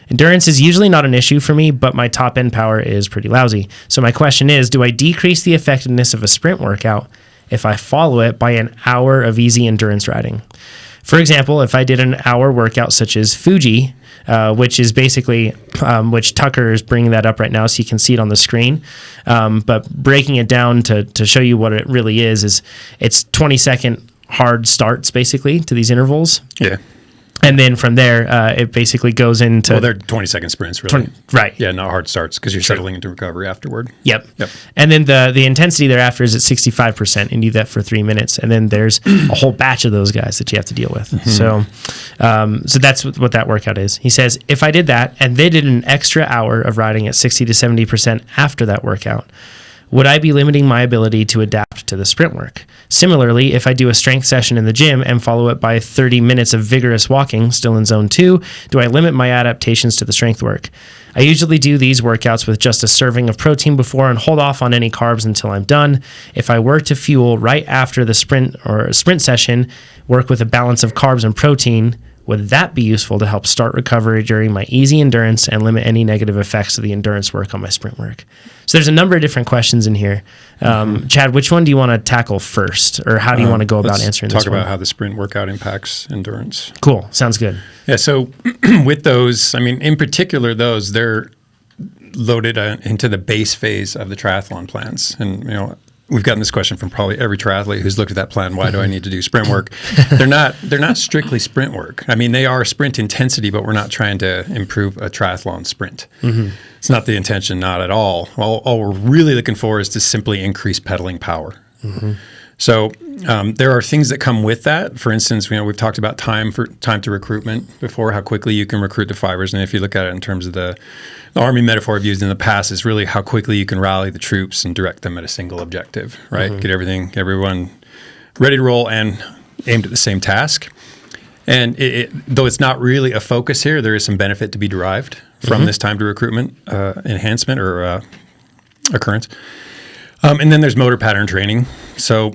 Endurance is usually not an issue for me, but my top end power is pretty lousy. So my question is, do I decrease the effectiveness of a sprint workout if I follow it by an hour of easy endurance riding? For example, if I did an hour workout such as Fuji, which is basically, which Tucker is bringing that up right now so you can see it on the screen. But breaking it down to show you what it really is it's 20-second hard starts basically to these intervals. Yeah. And then from there, it basically goes into... Well, they're 20-second sprints, really. Right. Yeah, not hard starts because you're settling into recovery afterward. Yep. And then the intensity thereafter is at 65%, and you do that for 3 minutes. And then there's a whole batch of those guys that you have to deal with. Mm-hmm. So that's what that workout is. He says, if I did that and they did an extra hour of riding at 60 to 70% after that workout, would I be limiting my ability to adapt to the sprint work? Similarly, if I do a strength session in the gym and follow it by 30 minutes of vigorous walking, still in zone 2, do I limit my adaptations to the strength work? I usually do these workouts with just a serving of protein before and hold off on any carbs until I'm done. If I were to fuel right after the sprint or sprint session, work with a balance of carbs and protein, would that be useful to help start recovery during my easy endurance and limit any negative effects of the endurance work on my sprint work? So there's a number of different questions in here. Chad, which one do you want to tackle first, or how do you want to go about answering this one? Talk about how the sprint workout impacts endurance. Cool. Sounds good. Yeah, so with those, I mean, in particular those, they're loaded into the base phase of the triathlon plans. And, you know, we've gotten this question from probably every triathlete who's looked at that plan. Why do I need to do sprint work? They're not strictly sprint work. I mean, they are sprint intensity, but we're not trying to improve a triathlon sprint. Mm-hmm. It's not the intention, not at all. All we're really looking for is to simply increase pedaling power. Mm-hmm. So there are things that come with that. For instance, you know, we've talked about time to recruitment before, how quickly you can recruit the fibers. And if you look at it in terms of the Army metaphor I've used in the past, is really how quickly you can rally the troops and direct them at a single objective, right? Mm-hmm. Get everyone ready to roll and aimed at the same task. And though it's not really a focus here, there is some benefit to be derived from this time to recruitment enhancement or occurrence. And then there's motor pattern training. So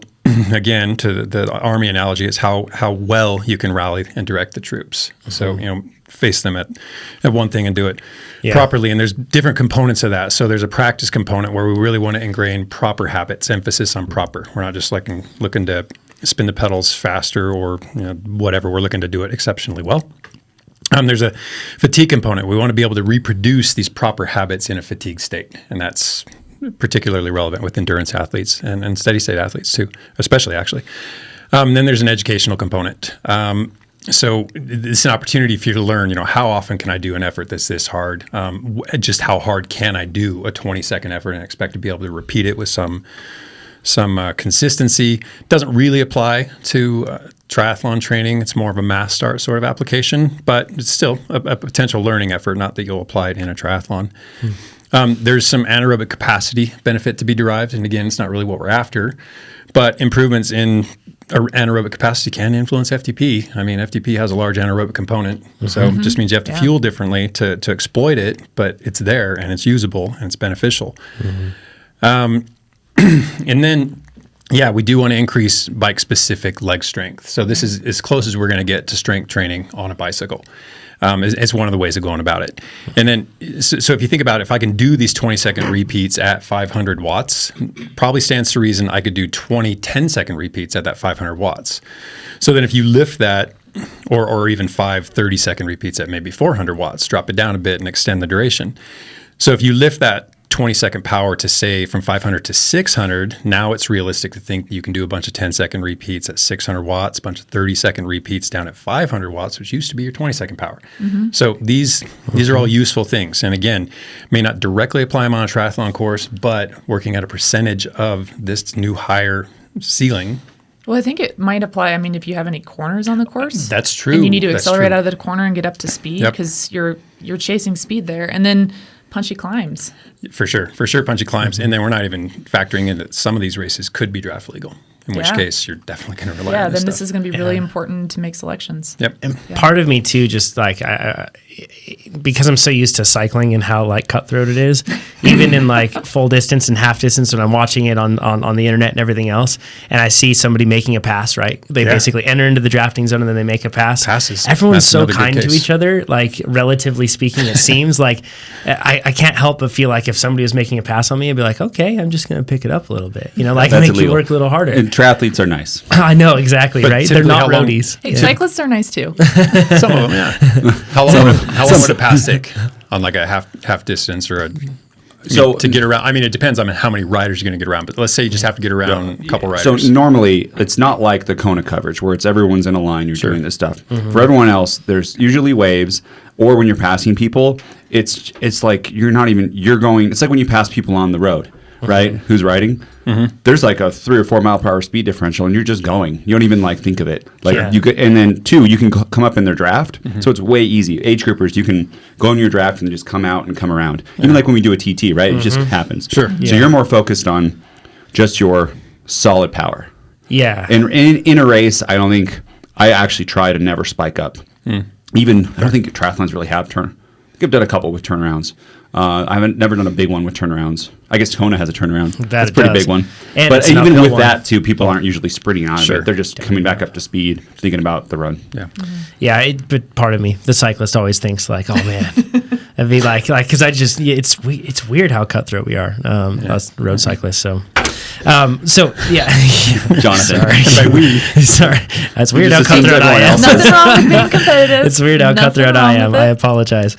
again, to the Army analogy, is how well you can rally and direct the troops. Mm-hmm. So, you know, face them at one thing and do it properly. And there's different components of that. So there's a practice component where we really want to ingrain proper habits, emphasis on proper. We're not just looking to spin the pedals faster or, you know, whatever. We're looking to do it exceptionally well. There's a fatigue component. We want to be able to reproduce these proper habits in a fatigue state. And that's particularly relevant with endurance athletes and steady state athletes too, especially actually. Then there's an educational component. So it's an opportunity for you to learn, you know, how often can I do an effort that's this hard? Just how hard can I do a 20-second effort and expect to be able to repeat it with some consistency? Doesn't really apply to triathlon training. It's more of a mass start sort of application, but it's still a potential learning effort, not that you'll apply it in a triathlon. There's some anaerobic capacity benefit to be derived. And again, it's not really what we're after, but improvements in anaerobic capacity can influence FTP. I mean, FTP has a large anaerobic component. So it just means you have to fuel differently to exploit it, but it's there and it's usable and it's beneficial. And then, we do want to increase bike-specific leg strength. So this is as close as we're going to get to strength training on a bicycle. It's one of the ways of going about it. And then, so if you think about it, if I can do these 20-second repeats at 500 watts, probably stands to reason I could do 20 10-second repeats at that 500 watts. So then if you lift that, or even 5 30-second repeats at maybe 400 watts, drop it down a bit and extend the duration. So if you lift that 20-second power to, say, from 500 to 600, now it's realistic to think that you can do a bunch of 10-second repeats at 600 watts, a bunch of 30-second repeats down at 500 watts, which used to be your 20-second power. So these are all useful things. And again, may not directly apply them on a triathlon course, but working at a percentage of this new higher ceiling. Well, I think it might apply. I mean, if you have any corners on the course. That's true. And you need to accelerate out of the corner and get up to speed because you're chasing speed there. And then punchy climbs. For sure, punchy climbs. And then we're not even factoring in that some of these races could be draft legal. in which case you're definitely going to rely on then this this stuff. is going to be really important to make selections. Yep. And part of me too, just like because I'm so used to cycling and how like cutthroat it is, even in like full distance and half distance when I'm watching it on the internet and everything else, and I see somebody making a pass, right? They basically enter into the drafting zone and then they make a pass. Passes. Everyone's so kind to each other, like relatively speaking, it seems like I can't help but feel like if somebody was making a pass on me, I'd be like, okay, I'm just going to pick it up a little bit, like That's make illegal. you work a little harder. And triathletes are nice. I know, exactly, But right? They're typically not how long- roadies. Hey, cyclists are nice too. Some of them, yeah. How long would a pass take on like a half distance or to get around? I mean, it depends on how many riders you're going to get around. But let's say you just have to get around a couple riders. So normally, it's not like the Kona coverage where it's everyone's in a line, you're doing this stuff. For everyone else, there's usually waves, or when you're passing people, it's like you're going, it's like when you pass people on the road, right? Who's riding? There's like a 3 or 4 mile per hour speed differential, and you're just going. You don't even like think of it. Like you could, and then 2, you can come up in their draft, so it's way easy. Age groupers, you can go in your draft and just come out and come around. Even like when we do a TT, right? It just happens. Sure. So you're more focused on just your solid power. Yeah. And in a race, I don't think I actually try to never spike up. Even I don't think triathlons really have turn. I think I've done a couple with turnarounds. I haven't never done a big one with turnarounds. I guess Kona has a turnaround. That's a pretty big one. And but it's an even uphill with one. that too, people aren't usually sprinting out of Sure. it. They're just coming back up to speed, thinking about the run. Yeah. Yeah, but part of me, the cyclist, always thinks like, "Oh man," I'd be like, because it's weird how cutthroat we are, us road cyclists. So yeah, Jonathan. sorry, that's weird how just assumes cutthroat I everyone am. else Nothing wrong with being competitive. It's weird how Nothing cutthroat I wrong am. with I it. apologize.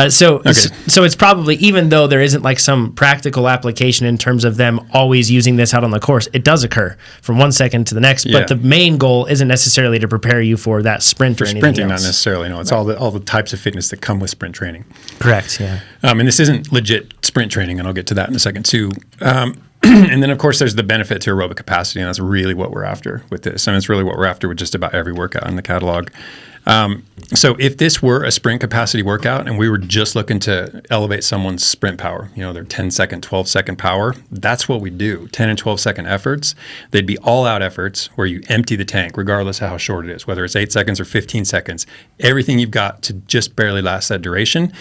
So it's probably, even though there isn't like some practical application in terms of them always using this out on the course, it does occur from 1 second to the next. Yeah. But the main goal isn't necessarily to prepare you for that sprint or anything Sprinting, else. not necessarily. No, it's all the types of fitness that come with sprint training. Correct. Yeah. And this isn't legit sprint training, and I'll get to that in a second too. And then, of course, there's the benefit to aerobic capacity, and that's really what we're after with this. And it's really what we're after with just about every workout in the catalog. So if this were a sprint capacity workout and we were just looking to elevate someone's sprint power, their 10-second, 12-second power, that's what we do, 10 and 12-second efforts. They'd be all-out efforts where you empty the tank, regardless of how short it is, whether it's 8 seconds or 15 seconds, everything you've got to just barely last that duration.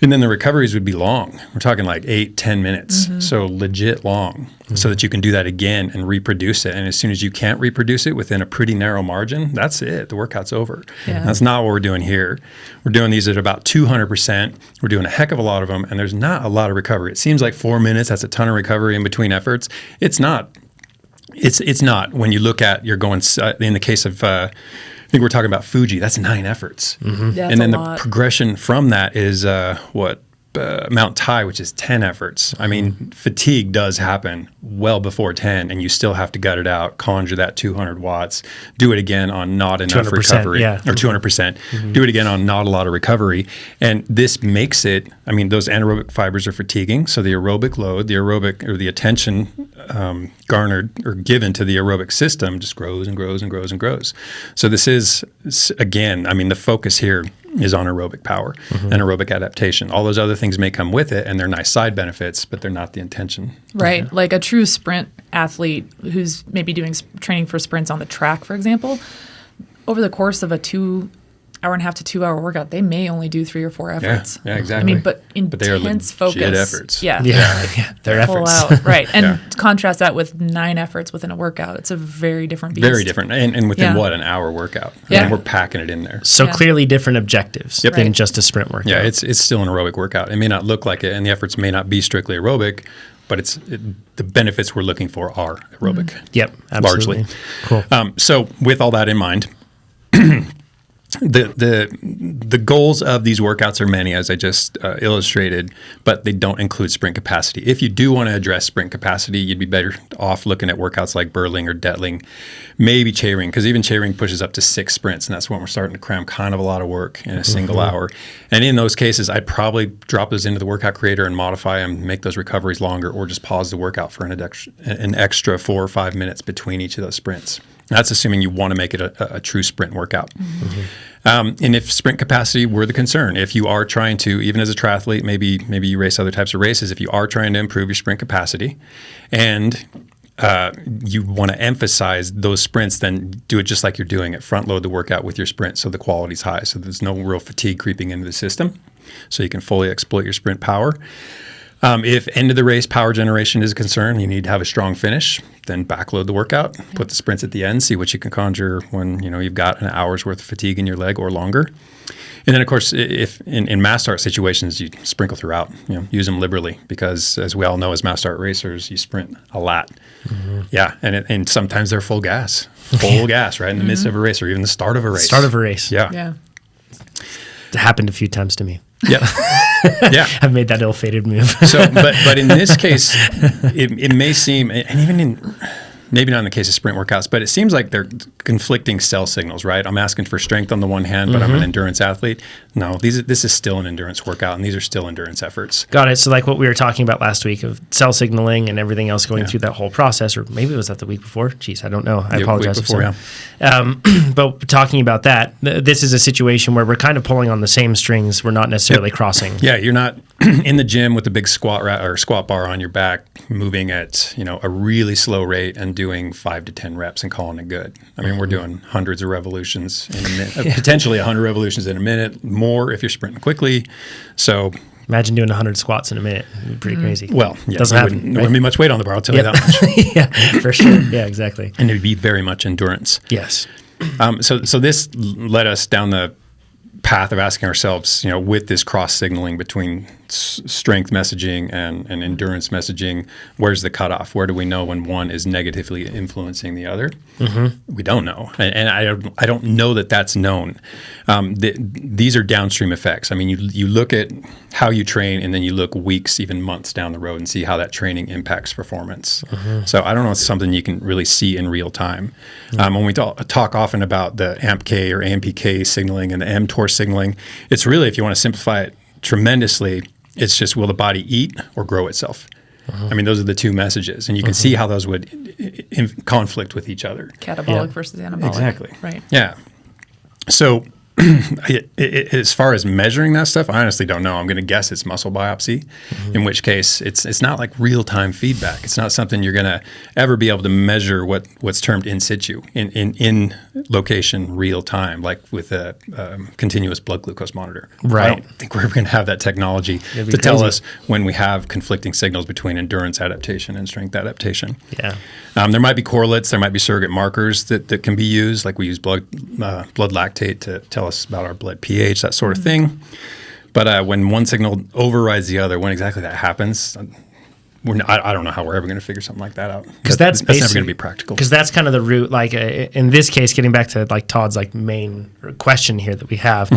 And then the recoveries would be long. We're talking like 8-10 minutes, so legit long, so that you can do that again and reproduce it. And as soon as you can't reproduce it within a pretty narrow margin, that's it. The workout's over. Yeah. That's not what we're doing here. We're doing these at about 200%. We're doing a heck of a lot of them, and there's not a lot of recovery. It seems like 4 minutes, that's a ton of recovery in between efforts. It's not. It's not. When you look at, you're going, in the case of, I think we're talking about Fuji, that's 9 efforts. That's And then a the lot. progression from that is Mount Tai, which is 10 efforts. I mean, fatigue does happen well before 10, and you still have to gut it out, conjure that 200 watts, do it again on not enough 200%, recovery, yeah. or 200%, do it again on not a lot of recovery. And this makes it, those anaerobic fibers are fatiguing, so the aerobic load, the attention garnered or given to the aerobic system just grows and grows and grows and grows. So this is, again, the focus here is on aerobic power and aerobic adaptation. All those other things may come with it, and they're nice side benefits, but they're not the intention. Right. Like a true sprint athlete who's maybe doing training for sprints on the track, for example, over the course of a 2.5 to 2 hour workout, they may only do 3 or 4 efforts. Yeah, exactly. But they are intense legit focus. efforts. Yeah. They're Full efforts. out. Right. And contrast that with 9 efforts within a workout. It's a very different beast. Very different. And within Yeah. an hour workout. Yeah. We're packing it in there. So Yeah. clearly different objectives than Right. just a sprint workout. Yeah, it's still an aerobic workout. It may not look like it, and the efforts may not be strictly aerobic, but the benefits we're looking for are aerobic. Yep, absolutely. Largely. Cool. So with all that in mind, the goals of these workouts are many, as I just illustrated, but they don't include sprint capacity. If you do want to address sprint capacity, you'd be better off looking at workouts like Burling or Detling, maybe Charing, because even Charing pushes up to 6 sprints, and that's when we're starting to cram kind of a lot of work in a single hour. And in those cases, I'd probably drop those into the workout creator and modify them, make those recoveries longer, or just pause the workout for an extra 4 or 5 minutes between each of those sprints. That's assuming you want to make it a true sprint workout. And if sprint capacity were the concern, if you are trying to, even as a triathlete, maybe you race other types of races, if you are trying to improve your sprint capacity and you want to emphasize those sprints, then do it just like you're doing it. Front load the workout with your sprint so the quality's high. So there's no real fatigue creeping into the system. So you can fully exploit your sprint power. If end of the race power generation is a concern, you need to have a strong finish, then backload the workout, put the sprints at the end, see what you can conjure when you've got an hour's worth of fatigue in your leg or longer. And then, of course, if in mass start situations, you sprinkle throughout, use them liberally because, as we all know, as mass start racers, you sprint a lot. Mm-hmm. Yeah, and sometimes they're full gas right in the midst of a race or even the start of a race. Start of a race. Yeah. It happened a few times to me. Yeah. Yeah. I've made that ill-fated move. So, but in this case, it may seem, and even maybe not in the case of sprint workouts, but it seems like they're conflicting cell signals, right? I'm asking for strength on the one hand, but I'm an endurance athlete. No, this is still an endurance workout, and these are still endurance efforts. Got it. So like what we were talking about last week of cell signaling and everything else going through that whole process, or maybe it was that the week before. Jeez, I don't know. I apologize. Week before, but talking about that, this is a situation where we're kind of pulling on the same strings. We're not necessarily crossing. Yeah, you're not in the gym with the big squat bar on your back, moving at a really slow rate and doing 5 to 10 reps and calling it good. I mean, we're doing hundreds of revolutions in a minute, potentially 100 revolutions in a minute, more if you're sprinting quickly. So imagine doing 100 squats in a minute. It'd be pretty crazy. Well, yeah, doesn't happen. Wouldn't be much weight on the bar, I'll tell you that much. Yeah, for sure. Yeah, exactly. And it'd be very much endurance. Yes. So this led us down the path of asking ourselves, with this cross signaling between strength messaging and endurance messaging, where's the cutoff? Where do we know when one is negatively influencing the other? Mm-hmm. We don't know, and I don't know that that's known. These are downstream effects. I mean, you look at how you train, and then you look weeks, even months down the road, and see how that training impacts performance. Mm-hmm. So I don't know if it's something you can really see in real time. Mm-hmm. When we talk often about the AMPK or AMPK signaling and the mTOR signaling, it's really, if you want to simplify it tremendously, it's just, will the body eat or grow itself? Uh-huh. I mean, those are the two messages, and you can see how those would conflict with each other. Catabolic versus anabolic. Exactly. Right. Yeah. So as far as measuring that stuff, I honestly don't know. I'm going to guess it's muscle biopsy, in which case it's not like real-time feedback. It's not something you're going to ever be able to measure what's termed in situ, in location, real time, like with a continuous blood glucose monitor. Right. I don't think we're ever going to have that technology to tell us when we have conflicting signals between endurance adaptation and strength adaptation. Yeah. There might be correlates. There might be surrogate markers that can be used, like we use blood lactate to tell us about our blood pH, that sort of thing. But when one signal overrides the other, when exactly that happens, I don't know how we're ever going to figure something like that out. Because that's never going to be practical. Because that's kind of the root. Like in this case, getting back to like Todd's like main question here that we have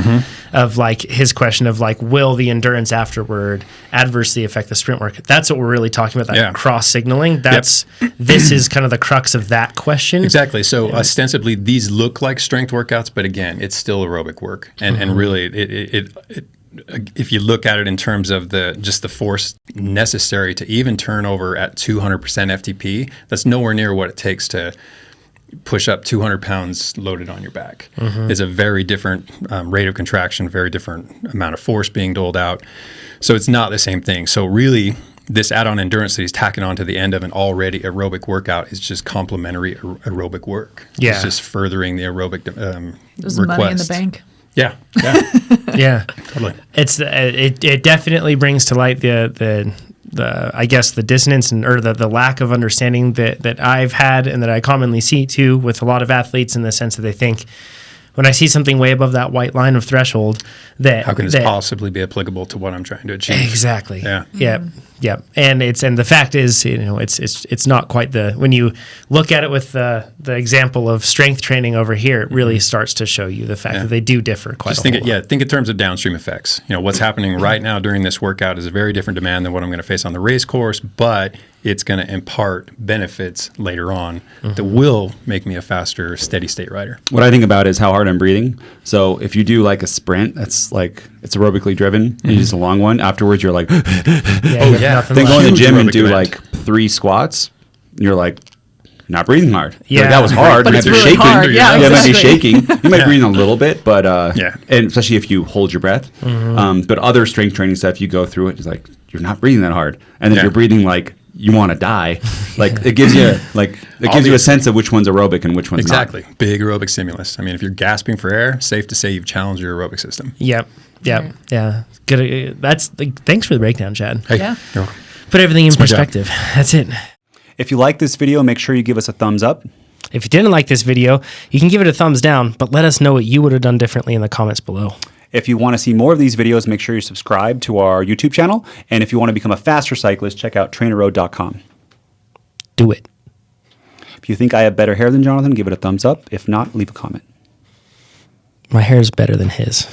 of like his question of like, will the endurance afterward adversely affect the sprint work? That's what we're really talking about. That cross signaling. That's this is kind of the crux of that question. Exactly. So ostensibly these look like strength workouts, but again, it's still aerobic work, and really it if you look at it in terms of just the force necessary to even turn over at 200% FTP, that's nowhere near what it takes to push up 200 pounds loaded on your back. It's a very different rate of contraction, very different amount of force being doled out. So it's not the same thing. So really, this add-on endurance that he's tacking on to the end of an already aerobic workout is just complementary aerobic work. Yeah. It's just furthering the aerobic There's request. money in the bank. Yeah. Yeah. Totally. It's it definitely brings to light the I guess the dissonance or the lack of understanding that I've had and that I commonly see too with a lot of athletes, in the sense that they think, when I see something way above that white line of threshold, that how can this possibly be applicable to what I'm trying to achieve? Exactly. Yeah. Yeah. And the fact is, it's not quite when you look at it with the example of strength training over here, it really starts to show you the fact that they do differ quite a lot. Think in terms of downstream effects. What's happening right now during this workout is a very different demand than what I'm going to face on the race course, but it's going to impart benefits later on that will make me a faster, steady state rider. What I think about is how hard I'm breathing. So if you do like a sprint, that's like, it's aerobically driven, and just a long one, afterwards you're like, then go in the gym and do like 3 squats, you're like, not breathing hard. Yeah. Like, that was hard. But You it's might be really shaking. hard. Yeah, You might be exactly. shaking. You might breathe a little bit, but and especially if you hold your breath. But other strength training stuff, you go through it, it's like, you're not breathing that hard. And then you're breathing like you want to die. Like it gives you a sense of which one's aerobic and which one's Exactly. not. Big aerobic stimulus. I mean, if you're gasping for air, safe to say you've challenged your aerobic system. Yep. Right. Yeah. Good. That's thanks for the breakdown, Chad. Hey, Yeah. you're welcome. Put everything in my job. perspective. That's it. If you like this video, make sure you give us a thumbs up. If you didn't like this video, you can give it a thumbs down, but let us know what you would have done differently in the comments below. If you want to see more of these videos, make sure you subscribe to our YouTube channel. And if you want to become a faster cyclist, check out TrainerRoad.com. Do it. If you think I have better hair than Jonathan, give it a thumbs up. If not, leave a comment. My hair is better than his.